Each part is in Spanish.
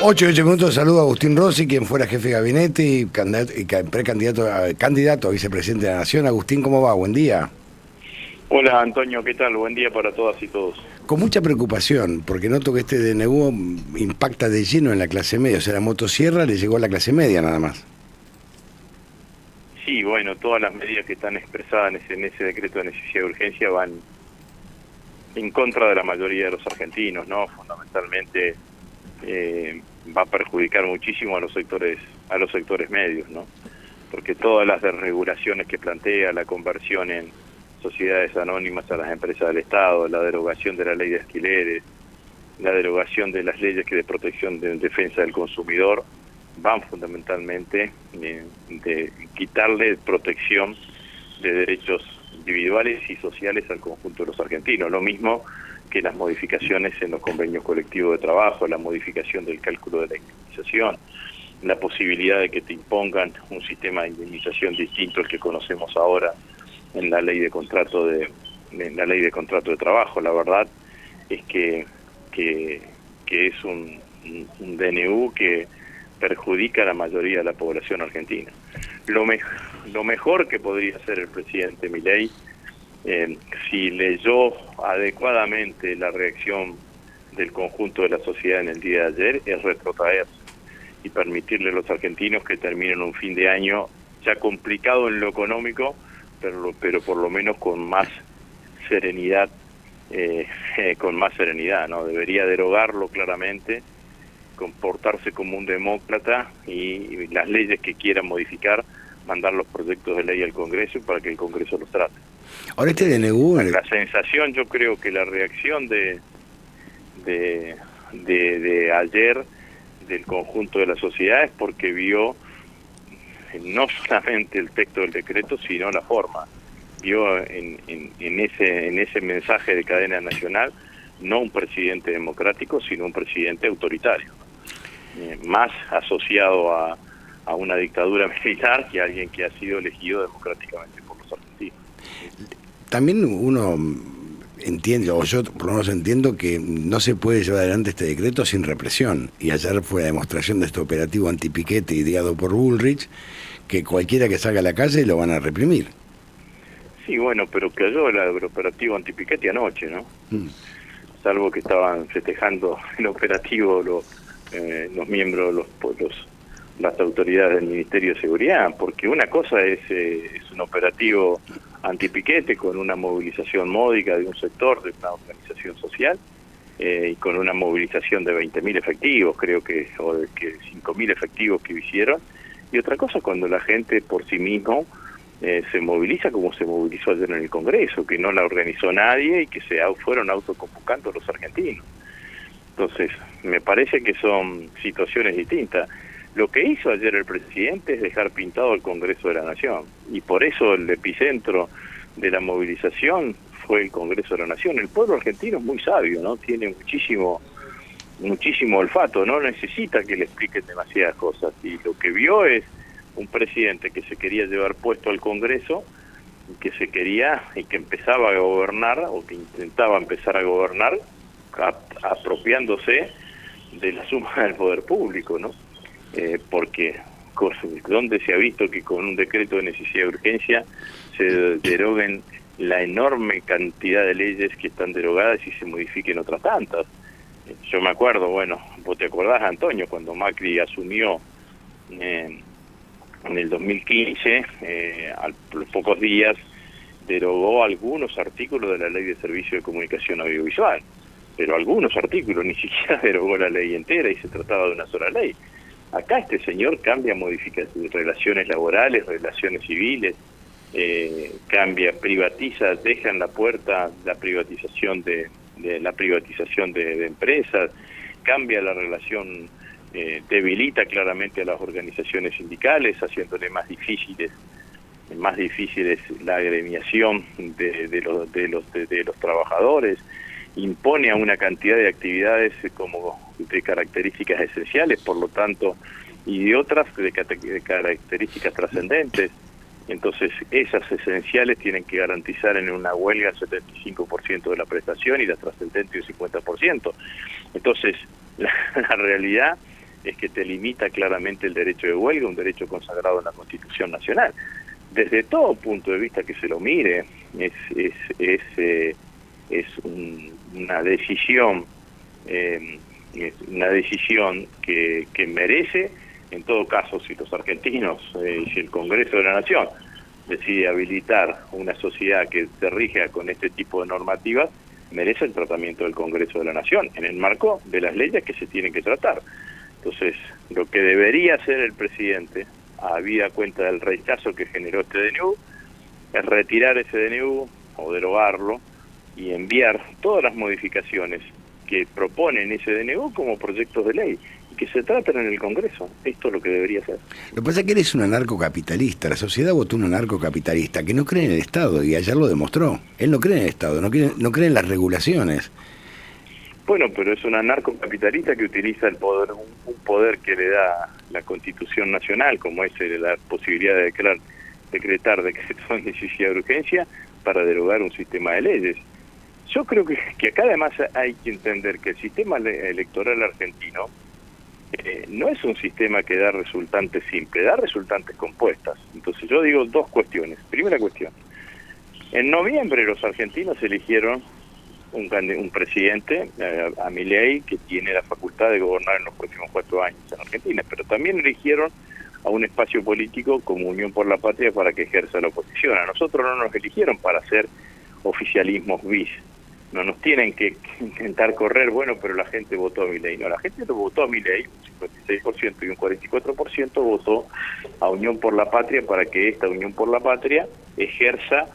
8 minutos, saludo a Agustín Rossi, quien fuera jefe de gabinete y candidato a vicepresidente de la Nación. Agustín, ¿cómo va? Buen día. Hola Antonio, ¿qué tal? Buen día para todas y todos. Con mucha preocupación, porque noto que este DNU impacta de lleno en la clase media. O sea, la motosierra le llegó a la clase media nada más. Sí, bueno, todas las medidas que están expresadas en ese decreto de necesidad de urgencia van en contra de la mayoría de los argentinos, ¿no? Fundamentalmente va a perjudicar muchísimo a los sectores medios, ¿no? Porque todas las desregulaciones que plantea, la conversión en sociedades anónimas a las empresas del Estado, la derogación de la ley de alquileres, la derogación de las leyes que de protección de defensa del consumidor, van fundamentalmente de quitarle protección de derechos individuales y sociales al conjunto de los argentinos. Lo mismo que las modificaciones en los convenios colectivos de trabajo, la modificación del cálculo de la indemnización, la posibilidad de que te impongan un sistema de indemnización distinto al que conocemos ahora en la ley de contrato de trabajo. La verdad es que es un DNU que perjudica a la mayoría de la población argentina. Lo mejor que podría hacer el presidente Milei, si leyó adecuadamente la reacción del conjunto de la sociedad en el día de ayer, es retrotraerse y permitirle a los argentinos que terminen un fin de año ya complicado en lo económico, pero por lo menos con más serenidad, ¿no? Debería derogarlo claramente, comportarse como un demócrata y las leyes que quieran modificar, mandar los proyectos de ley al Congreso para que el Congreso los trate. Ahora este DNU... La sensación, yo creo que la reacción de ayer del conjunto de la sociedad es porque vio no solamente el texto del decreto, sino la forma. Vio en ese mensaje de cadena nacional no un presidente democrático, sino un presidente autoritario, más asociado a una dictadura militar que alguien que ha sido elegido democráticamente por los argentinos. También uno entiende, o yo por lo menos entiendo, que no se puede llevar adelante este decreto sin represión. Y ayer fue la demostración de este operativo antipiquete ideado por Bullrich, que cualquiera que salga a la calle lo van a reprimir. Sí, bueno, pero cayó el operativo antipiquete anoche, ¿no? Salvo que estaban festejando el operativo los miembros, las autoridades del Ministerio de Seguridad, porque una cosa es un operativo antipiquete con una movilización módica de un sector, de una organización social, y con una movilización de 20.000 efectivos, creo que, o de que 5.000 efectivos que hicieron, y otra cosa cuando la gente por sí mismo se moviliza como se movilizó ayer en el Congreso, que no la organizó nadie y que fueron autoconvocando los argentinos. Entonces, me parece que son situaciones distintas. Lo que hizo ayer el presidente es dejar pintado el Congreso de la Nación, y por eso el epicentro de la movilización fue el Congreso de la Nación. El pueblo argentino es muy sabio, ¿no? Tiene muchísimo olfato, no necesita que le expliquen demasiadas cosas, y lo que vio es un presidente que se quería llevar puesto al Congreso, que empezaba a gobernar, o que intentaba empezar a gobernar, apropiándose de la suma del poder público, ¿no? Porque donde se ha visto que con un decreto de necesidad de urgencia se deroguen la enorme cantidad de leyes que están derogadas y se modifiquen otras tantas. Yo me acuerdo, bueno, vos te acordás, Antonio, cuando Macri asumió en el 2015, a los pocos días derogó algunos artículos de la Ley de Servicio de Comunicación Audiovisual, pero algunos artículos, ni siquiera derogó la ley entera y se trataba de una sola ley. Acá este señor modifica relaciones laborales, relaciones civiles, privatiza, deja en la puerta la privatización de empresas, cambia la relación, debilita claramente a las organizaciones sindicales, haciéndole más difíciles la agremiación de los trabajadores, impone a una cantidad de actividades como de características esenciales, por lo tanto, y de otras de características trascendentes. Entonces, esas esenciales tienen que garantizar en una huelga el 75% de la prestación y las trascendentes el 50%. Entonces, la realidad es que te limita claramente el derecho de huelga, un derecho consagrado en la Constitución Nacional. Desde todo punto de vista que se lo mire, una decisión, que merece, en todo caso, si los argentinos, si el Congreso de la Nación decide habilitar una sociedad que se rija con este tipo de normativas, merece el tratamiento del Congreso de la Nación, en el marco de las leyes que se tienen que tratar. Entonces, lo que debería hacer el presidente, habida cuenta del rechazo que generó este DNU, es retirar ese DNU o derogarlo y enviar todas las modificaciones que proponen ese DNU como proyectos de ley y que se traten en el Congreso. Esto es lo que debería hacer. Lo que pasa es que eres un anarcocapitalista. La sociedad votó un anarcocapitalista que no cree en el Estado, y ayer lo demostró. Él no cree en el Estado, no cree en las regulaciones. Bueno, pero es un anarcocapitalista que utiliza el poder, un poder que le da la Constitución Nacional, como es la posibilidad de decretar decretos de necesidad de urgencia para derogar un sistema de leyes. Yo creo que acá además hay que entender que el sistema electoral argentino no es un sistema que da resultantes simples, da resultantes compuestas. Entonces yo digo dos cuestiones. Primera cuestión, en noviembre los argentinos eligieron un presidente, a Milei, que tiene la facultad de gobernar en los próximos 4 años en Argentina, pero también eligieron a un espacio político como Unión por la Patria para que ejerza la oposición. A nosotros no nos eligieron para hacer oficialismos bis. No nos tienen que intentar correr, bueno, pero la gente votó a Milei. No, la gente no votó a Milei, un 56% y un 44% votó a Unión por la Patria para que esta Unión por la Patria ejerza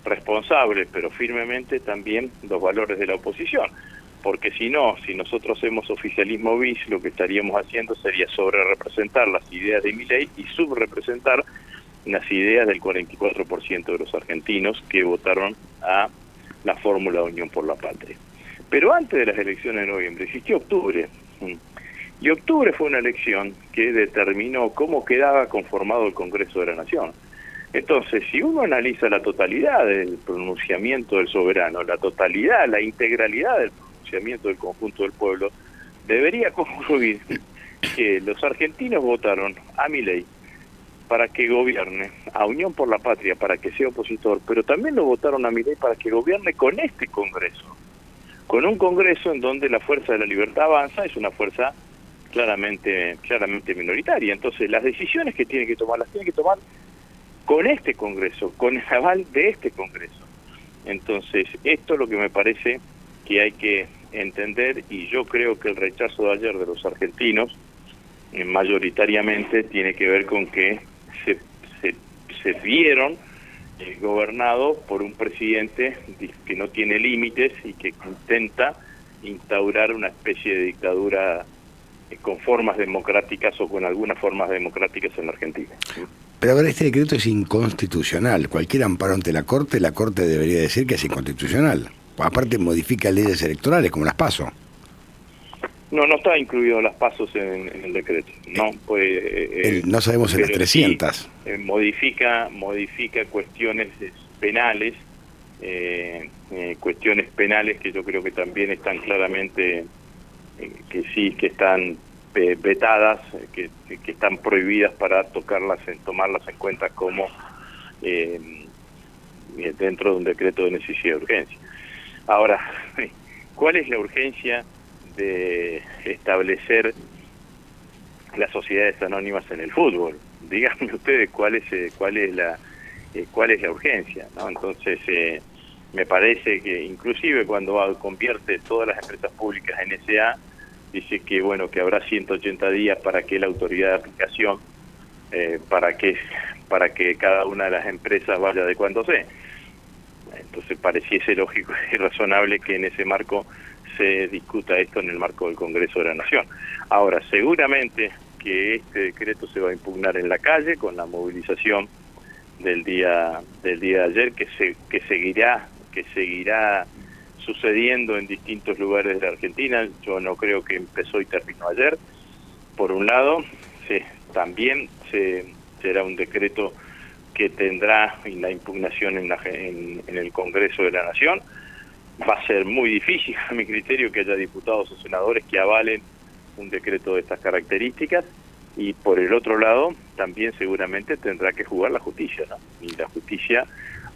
responsable, pero firmemente también los valores de la oposición. Porque si no, si nosotros hacemos oficialismo bis, lo que estaríamos haciendo sería sobrerepresentar las ideas de Milei y subrepresentar las ideas del 44% de los argentinos que votaron a la fórmula Unión por la Patria. Pero antes de las elecciones de noviembre existió octubre, y octubre fue una elección que determinó cómo quedaba conformado el Congreso de la Nación. Entonces, si uno analiza la totalidad del pronunciamiento del soberano, la totalidad, la integralidad del pronunciamiento del conjunto del pueblo, debería concluir que los argentinos votaron a Milei para que gobierne, a Unión por la Patria para que sea opositor, pero también lo votaron a Milei para que gobierne con este Congreso, con un Congreso en donde la Fuerza de la Libertad Avanza es una fuerza claramente minoritaria. Entonces, las decisiones que tiene que tomar, las tiene que tomar con este Congreso, con el aval de este Congreso. Entonces, esto es lo que me parece que hay que entender, y yo creo que el rechazo de ayer de los argentinos mayoritariamente tiene que ver con que se vieron gobernados por un presidente que no tiene límites y que intenta instaurar una especie de dictadura con formas democráticas o con algunas formas democráticas en la Argentina. Pero ahora este decreto es inconstitucional. Cualquier amparo ante la Corte debería decir que es inconstitucional. Aparte modifica leyes electorales como las PASO. No está incluido las PASO en el decreto. No, pues, no sabemos en las 300. Sí, modifica cuestiones penales, cuestiones penales que yo creo que también están claramente, que están vetadas, que están prohibidas para tomarlas en cuenta como dentro de un decreto de necesidad de urgencia. Ahora, ¿cuál es la urgencia de establecer las sociedades anónimas en el fútbol? Díganme ustedes cuál es la urgencia, ¿no? Entonces, me parece que inclusive cuando convierte todas las empresas públicas en SA, dice que bueno, que habrá 180 días para que la autoridad de aplicación, para que cada una de las empresas vaya adecuándose. Entonces pareciese lógico y razonable que en ese marco se discuta esto en el marco del Congreso de la Nación. Ahora, seguramente que este decreto se va a impugnar en la calle con la movilización del día de ayer, que seguirá sucediendo en distintos lugares de la Argentina. Yo no creo que empezó y terminó ayer. Por un lado, también será un decreto que tendrá la impugnación en el Congreso de la Nación. Va a ser muy difícil, a mi criterio, que haya diputados o senadores que avalen un decreto de estas características, y por el otro lado también seguramente tendrá que jugar la justicia, ¿no? Y la justicia,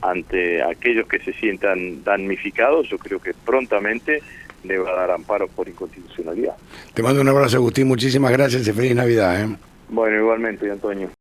ante aquellos que se sientan damnificados, yo creo que prontamente le va a dar amparo por inconstitucionalidad. Te mando un abrazo, Agustín, muchísimas gracias y feliz Navidad. Bueno, igualmente, Antonio.